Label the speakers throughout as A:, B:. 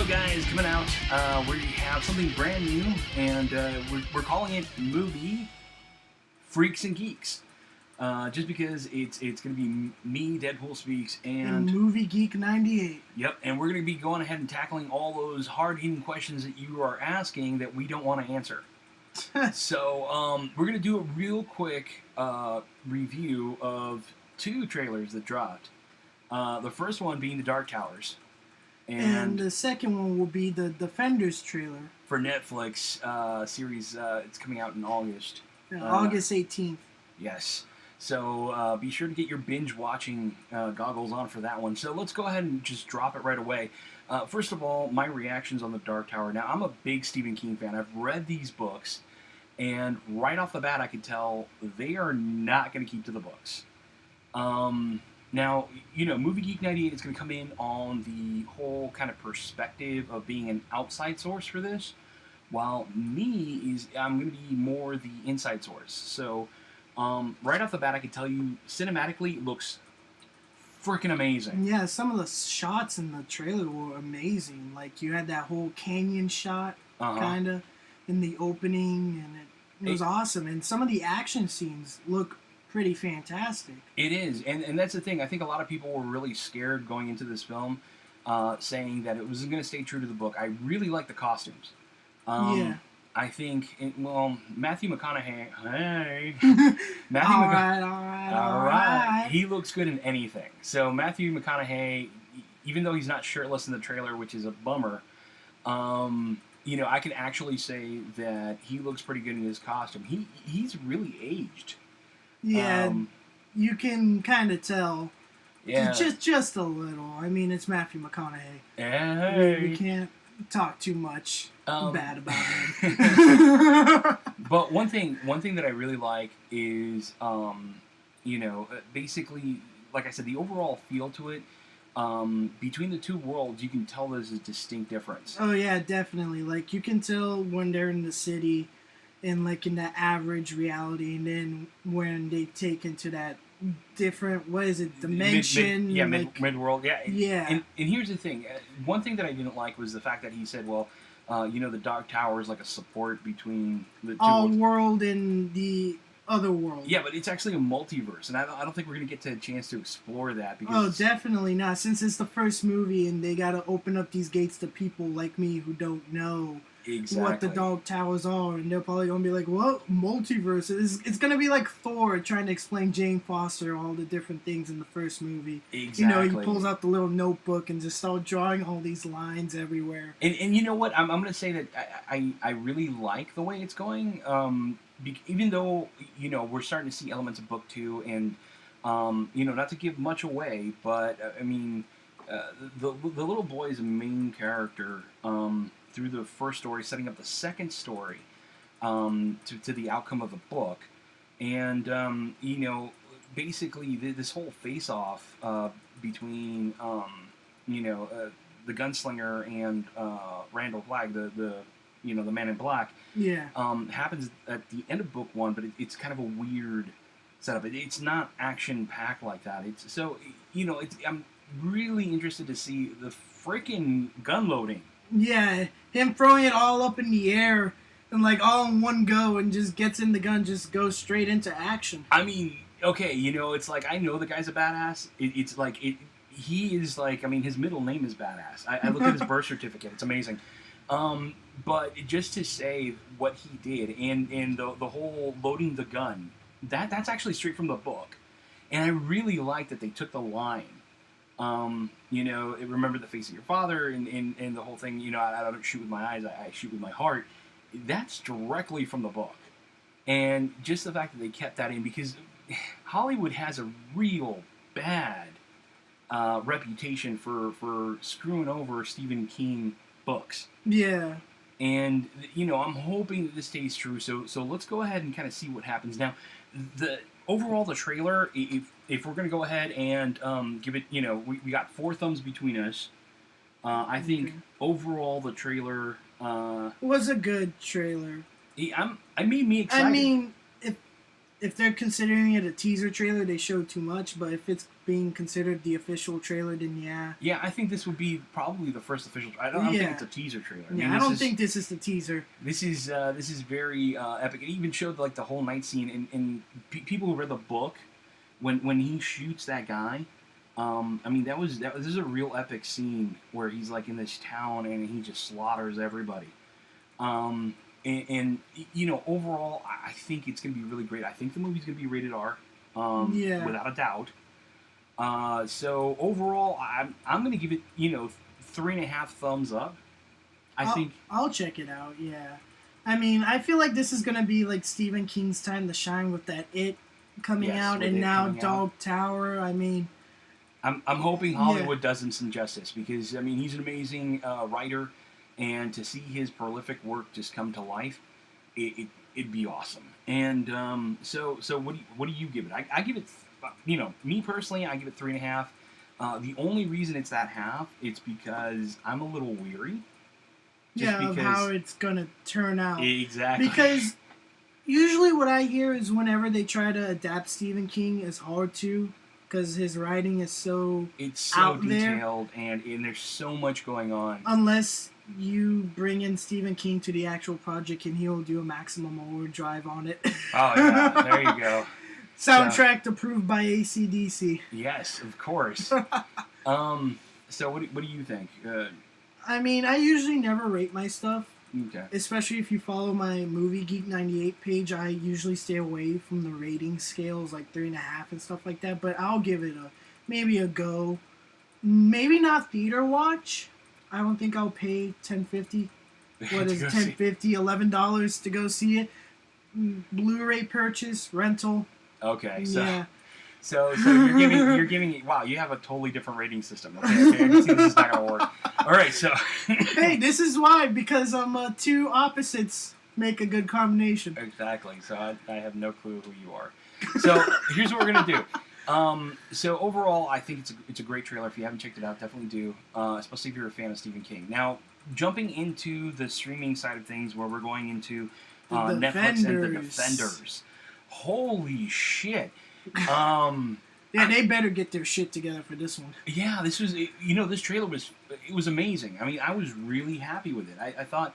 A: guys, coming out, we have something brand new, and we're calling it Movie Freaks and Geeks. Just because it's going to be me, Deadpool Speaks,
B: and Movie Geek 98.
A: Yep, and we're going to be going ahead and tackling all those hard-hitting questions that you are asking that we don't want to answer. So we're going to do a real quick review of two trailers that dropped. The first one being The Dark Towers.
B: And the second one will be the Defenders trailer.
A: For Netflix series, it's coming out in August.
B: August 18th.
A: Yes. So be sure to get your binge-watching goggles on for that one. So let's go ahead and just drop it right away. First of all, my reactions on The Dark Tower. Now, I'm a big Stephen King fan. I've read these books, and right off the bat, I could tell they are not going to keep to the books. Now, you know, Movie Geek 98 is going to come in on the whole kind of perspective of being an outside source for this, while I'm going to be more the inside source. So, right off the bat, I can tell you, cinematically, it looks freaking amazing.
B: Yeah, some of the shots in the trailer were amazing. Like, you had that whole canyon shot, kind of, in the opening, and it was awesome. And some of the action scenes look pretty fantastic.
A: It is, and that's the thing. I think a lot of people were really scared going into this film, saying that it wasn't going to stay true to the book. I really like the costumes.
B: Yeah.
A: I think, Matthew McConaughey, hey.
B: All right.
A: He looks good in anything. So Matthew McConaughey, even though he's not shirtless in the trailer, which is a bummer, you know, I can actually say that he looks pretty good in his costume. He's really aged.
B: Yeah, you can kind of tell.
A: Yeah.
B: Just a little. I mean, it's Matthew McConaughey.
A: Hey.
B: We can't talk too much bad about him.
A: But one thing that I really like is, you know, basically, like I said, the overall feel to it. Between the two worlds, you can tell there's a distinct difference.
B: Oh yeah, definitely. Like, you can tell when they're in the city and like in that average reality, and then when they take into that different, what is it, dimension?
A: Mid-world, yeah.
B: Yeah.
A: And here's the thing. One thing that I didn't like was the fact that he said, well, you know, the Dark Tower is like a support between the two
B: All
A: worlds.
B: world and the other world.
A: Yeah, but it's actually a multiverse, and I don't think we're going to get to a chance to explore that.
B: Oh, definitely not. Since it's the first movie and they got to open up these gates to people like me who don't know what the Dark Towers are, and they're probably going to be like, what? Multiverse? It's going to be like Thor trying to explain Jane Foster all the different things in the first movie.
A: Exactly.
B: You know, he pulls out the little notebook and just starts drawing all these lines everywhere.
A: And you know what? I'm going to say that I really like the way it's going. Even though, you know, we're starting to see elements of book 2, and, you know, not to give much away, but, I mean, the little boy is a main character through the first story, setting up the second story to the outcome of the book. And, you know, basically this whole face-off between, you know, the gunslinger and Randall Flagg, the you know, the Man in Black, happens at the end of book 1, but it's kind of a weird setup. It's not action-packed like that. It's so, you know, I'm really interested to see the freaking gun loading.
B: Yeah, him throwing it all up in the air and like all in one go, and just gets in the gun, just goes straight into action.
A: I mean, okay, you know, it's like, I know the guy's a badass. It's like, he is like, I mean, his middle name is Badass. I looked at his birth certificate. It's amazing. But just to say what he did, and the whole loading the gun, that's actually straight from the book. And I really like that they took the line, you know, remember the face of your father, and the whole thing, you know, I don't shoot with my eyes, I shoot with my heart. That's directly from the book. And just the fact that they kept that in, because Hollywood has a real bad reputation for screwing over Stephen King books.
B: Yeah.
A: And, you know, I'm hoping that this stays true, so let's go ahead and kind of see what happens. Now, the trailer, if we're going to go ahead and give it, you know, we got 4 thumbs between us. I think overall the trailer
B: was a good trailer.
A: It made me excited.
B: I mean, if they're considering it a teaser trailer, they show too much. But if it's being considered the official trailer, then yeah.
A: Yeah, I think this would be probably the first official. I don't think it's a teaser trailer.
B: I don't think this is the teaser.
A: This is very epic. It even showed like the whole night scene, and people who read the book, when he shoots that guy. I mean, this is a real epic scene where he's like in this town and he just slaughters everybody. And you know, overall, I think it's going to be really great. I think the movie's going to be rated R, without a doubt. So overall, I'm going to give it, 3.5 thumbs up.
B: I'll check it out. Yeah, I mean, I feel like this is going to be like Stephen King's time to shine with that It coming out, and now Dog Tower. I mean,
A: I'm hoping Hollywood does him some justice, because I mean, he's an amazing writer. And to see his prolific work just come to life, it'd be awesome. And so what do you give it? I give it, me personally, I give it 3.5. The only reason it's that half, it's because I'm a little weary.
B: Of how it's gonna turn out.
A: Exactly.
B: Because usually what I hear is whenever they try to adapt Stephen King, it's hard to, because his writing is so out
A: detailed and there's so much going on.
B: Unless you bring in Stephen King to the actual project and he'll do a maximum overdrive on it.
A: Oh, yeah. There you go.
B: Soundtrack approved by AC/DC.
A: Yes, of course. So what do you think?
B: I mean, I usually never rate my stuff.
A: Okay.
B: Especially if you follow my Movie Geek 98 page, I usually stay away from the rating scales like 3.5 and stuff like that. But I'll give it maybe a go. Maybe not theater watch. I don't think I'll pay $10.50. What is $10.50? $11 to go see it. Blu-ray purchase, rental.
A: Okay,
B: yeah.
A: So you're giving wow, you have a totally different rating system. Okay, I can see this is not gonna work. All right, so
B: hey, this is why, because two opposites make a good combination.
A: Exactly. So I have no clue who you are. So here's what we're gonna do. So overall, I think it's a great trailer. If you haven't checked it out, definitely do. Especially if you're a fan of Stephen King. Now, jumping into the streaming side of things, where we're going into Netflix and The Defenders. Holy shit!
B: Yeah, they better get their shit together for this one.
A: Yeah, this trailer was amazing. I mean, I was really happy with it. I thought,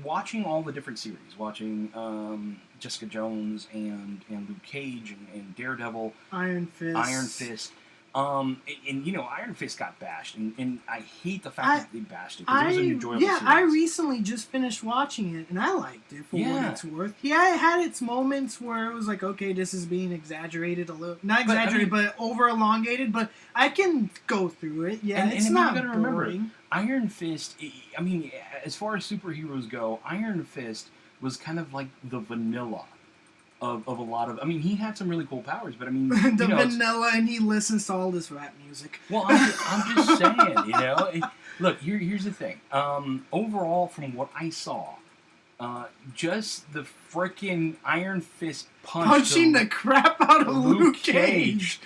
A: watching all the different series, watching Jessica Jones and Luke Cage and Daredevil,
B: Iron Fist.
A: Iron Fist got bashed, and I hate the fact that they bashed it, because it was an enjoyable series.
B: I recently just finished watching it, and I liked it for what it's worth. Yeah, it had its moments where it was like, okay, this is being exaggerated a little. Not exaggerated, but over-elongated, but I can go through it. Yeah, and it's not boring. Remember,
A: Iron Fist, I mean, as far as superheroes go, Iron Fist was kind of like the vanilla of a lot of... I mean, he had some really cool powers, but I mean...
B: vanilla, and he listens to all this rap music.
A: Well, I'm just saying, Look, here's the thing. Overall, from what I saw, just the freaking Iron Fist
B: punching the crap out of Luke Cage.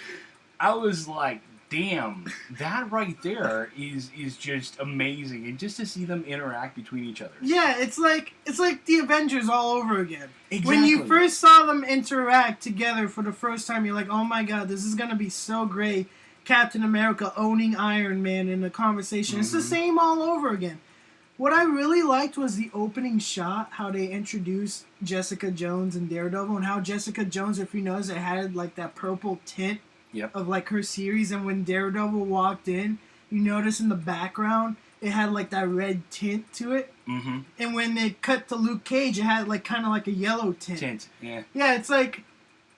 A: I was like, damn, that right there is just amazing, and just to see them interact between each other.
B: Yeah, it's like the Avengers all over again.
A: Exactly.
B: When you first saw them interact together for the first time, you're like, oh my god, this is gonna be so great. Captain America owning Iron Man in the conversation. It's the same all over again. What I really liked was the opening shot, how they introduced Jessica Jones and Daredevil, and how Jessica Jones, if you notice, it had like that purple tint.
A: Yep.
B: Of like her series, and when Daredevil walked in, you notice in the background it had like that red tint to it.
A: Mm-hmm.
B: And when they cut to Luke Cage, it had like kind of like a yellow tint.
A: Yeah.
B: Yeah, it's like,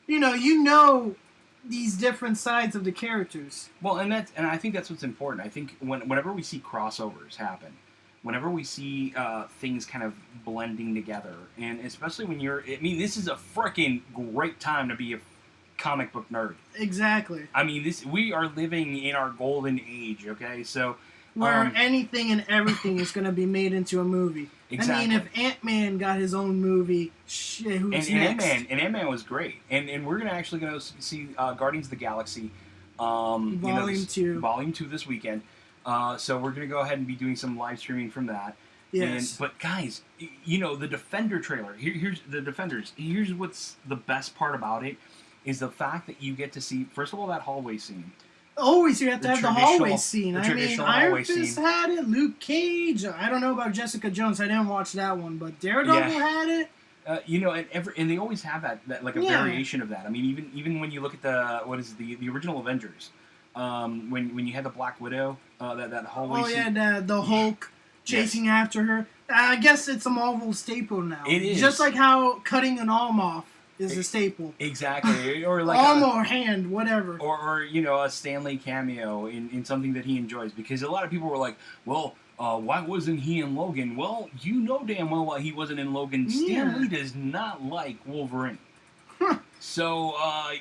B: you know these different sides of the characters.
A: Well, and I think that's what's important. I think whenever we see crossovers happen, whenever we see things kind of blending together, and especially when this is a freaking great time to be a comic book nerd.
B: Exactly.
A: I mean, we are living in our golden age, okay? So
B: where anything and everything is going to be made into a movie.
A: Exactly.
B: I mean, if Ant-Man got his own movie, shit, who's next?
A: Ant-Man was great. And we're actually going to see Guardians of the Galaxy
B: Volume 2
A: this weekend. So we're going to go ahead and be doing some live streaming from that.
B: Yes.
A: But guys, the Defender trailer. Here's the Defenders. Here's what's the best part about it is the fact that you get to see, first of all, that hallway scene.
B: Always, you have to have the hallway scene.
A: I mean,
B: Iron Fist had it. Luke Cage. I don't know about Jessica Jones. I didn't watch that one, but Daredevil had it.
A: And they always have that like a variation of that. I mean, even when you look at the original Avengers, when you had the Black Widow, that hallway.
B: Oh yeah, the Hulk chasing after her. I guess it's a Marvel staple now.
A: It is
B: just like how cutting an arm off is a staple.
A: Exactly, or like
B: arm or hand, whatever.
A: Or a Stanley cameo in something that he enjoys, because a lot of people were like, well. Why wasn't he in Logan? Well, you know damn well why he wasn't in Logan. Stan Lee does not like Wolverine. So,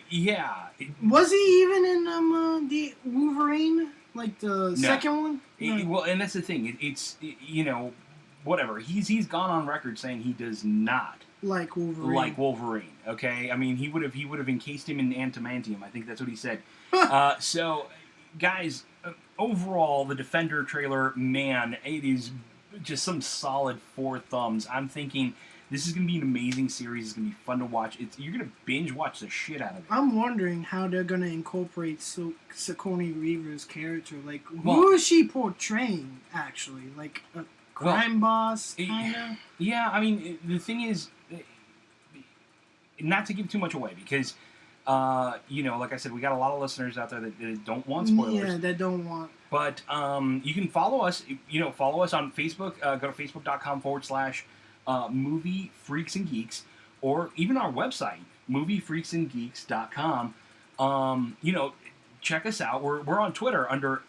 A: yeah.
B: Was he even in the Wolverine? Like the second one?
A: Well, and that's the thing. It's whatever. He's gone on record saying he does not
B: like Wolverine.
A: Okay? I mean, he would have encased him in adamantium. I think that's what he said. So, guys... overall, the Defender trailer, man, it is just some solid 4 thumbs. I'm thinking this is going to be an amazing series. It's going to be fun to watch. You're going to binge watch the shit out of it.
B: I'm wondering how they're going to incorporate Sigourney Weaver's character. Like, who is she portraying, actually? Like, a crime boss, kind of?
A: Yeah, I mean, the thing is, not to give too much away, because... like I said, we got a lot of listeners out there that don't want spoilers.
B: Yeah, that don't want.
A: But you can follow us. Follow us on Facebook. Go to facebook.com/movie freaks and geeks, or even our website, moviefreaksandgeeks.com. Check us out. We're on Twitter under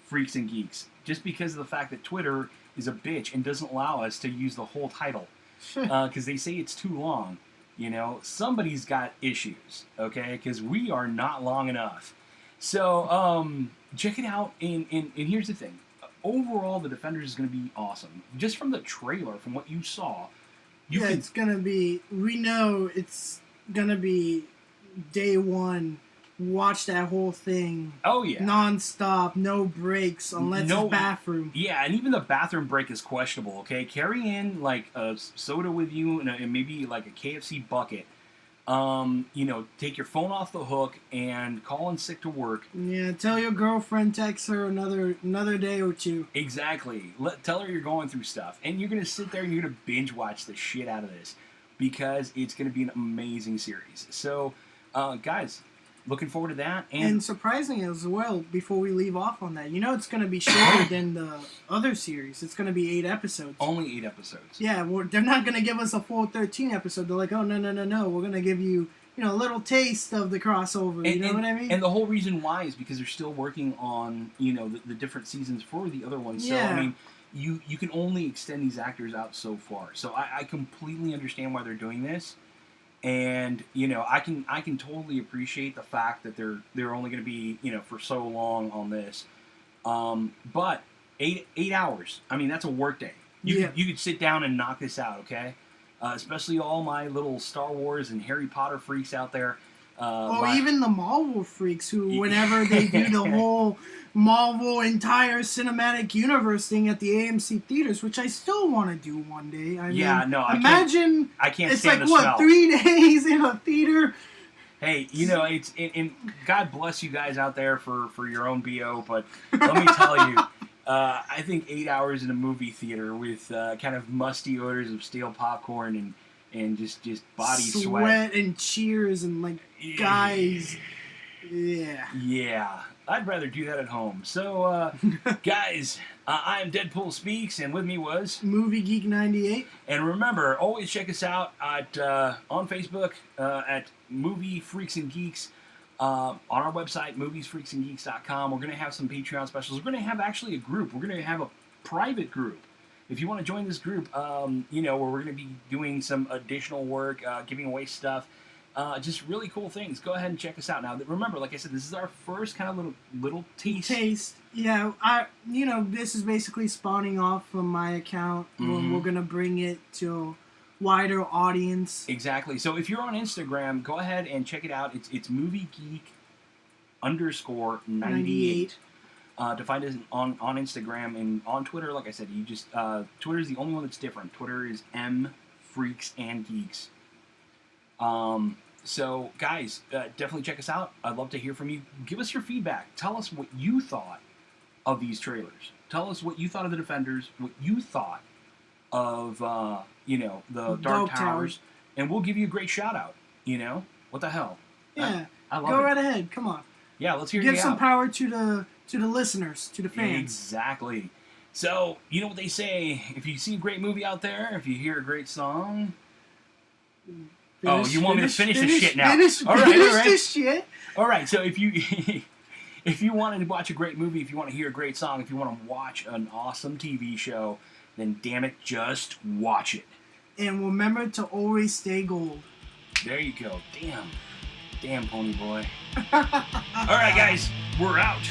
A: Freaks and Geeks, just because of the fact that Twitter is a bitch and doesn't allow us to use the whole title because they say it's too long. Somebody's got issues, okay? Because we are not long enough. So, check it out. And here's the thing. Overall, The Defenders is going to be awesome. Just from the trailer, from what you saw.
B: It's going to be... We know it's going to be day one. Watch that whole thing.
A: Oh, yeah.
B: Non-stop, no breaks, unless it's bathroom.
A: Yeah, and even the bathroom break is questionable, okay? Carry in, like, a soda with you and maybe, like, a KFC bucket. Take your phone off the hook and call in sick to work.
B: Yeah, tell your girlfriend, text her another day or two.
A: Exactly. Tell her you're going through stuff. And you're going to sit there and you're going to binge watch the shit out of this, because it's going to be an amazing series. So, guys... looking forward to that.
B: And surprising as well, before we leave off on that, it's going to be shorter than the other series. It's going to be 8 episodes.
A: Only 8 episodes.
B: Yeah, they're not going to give us a full 13 episode. They're like, oh, no. We're going to give you, a little taste of the crossover. You know what I mean?
A: And the whole reason why is because they're still working on, the different seasons for the other ones. So, I mean, you can only extend these actors out so far. So I completely understand why they're doing this. And I can totally appreciate the fact that they're only going to be for so long on this, but 8 hours. I mean, that's a work day. You could sit down and knock this out, okay? Especially all my little Star Wars and Harry Potter freaks out there.
B: Even the Marvel freaks who, whenever they do the whole Marvel entire cinematic universe thing at the AMC theaters, which I still want to do one day. I can't
A: it's
B: like
A: the smell.
B: 3 days in a theater.
A: Hey, it's and God bless you guys out there for your own BO, but let me tell you, I think 8 hours in a movie theater with kind of musty odors of stale popcorn and just body
B: sweat and cheers and like guys.
A: Yeah. I'd rather do that at home. So, guys, I'm Deadpool Speaks, and with me was
B: Movie Geek 98.
A: And remember, always check us out at on Facebook at Movie Freaks and Geeks. On our website, moviesfreaksandgeeks.com. We're going to have some Patreon specials. We're going to have actually a group. We're going to have a private group. If you want to join this group, where we're going to be doing some additional work, giving away stuff. Just really cool things. Go ahead and check us out. Now, remember, like I said, this is our first kind of little taste.
B: Yeah, this is basically spawning off from my account.
A: Mm-hmm.
B: We're going to bring it to a wider audience.
A: Exactly. So if you're on Instagram, go ahead and check it out. It's moviegeek_98. to find us on Instagram and on Twitter. Like I said, you just Twitter is the only one that's different. Twitter is M Freaks and Geeks. So guys, definitely check us out. I'd love to hear from you. Give us your feedback. Tell us what you thought of these trailers. Tell us what you thought of the Defenders. What you thought of the Dark Towers, and we'll give you a great shout out. What the hell?
B: Yeah,
A: I love
B: go
A: it.
B: right ahead. Come on.
A: Yeah, let's hear
B: Give
A: you
B: some
A: out.
B: power to the listeners, to the fans.
A: Exactly. So, you know what they say, if you see a great movie out there, if you hear a great song... you want me to finish this shit now?
B: Finish this shit.
A: All right, so if you if you want to watch a great movie, if you want to hear a great song, if you want to watch an awesome TV show, then damn it, just watch it.
B: And remember to always stay gold.
A: There you go. Damn, Pony Boy. All right, guys, we're out.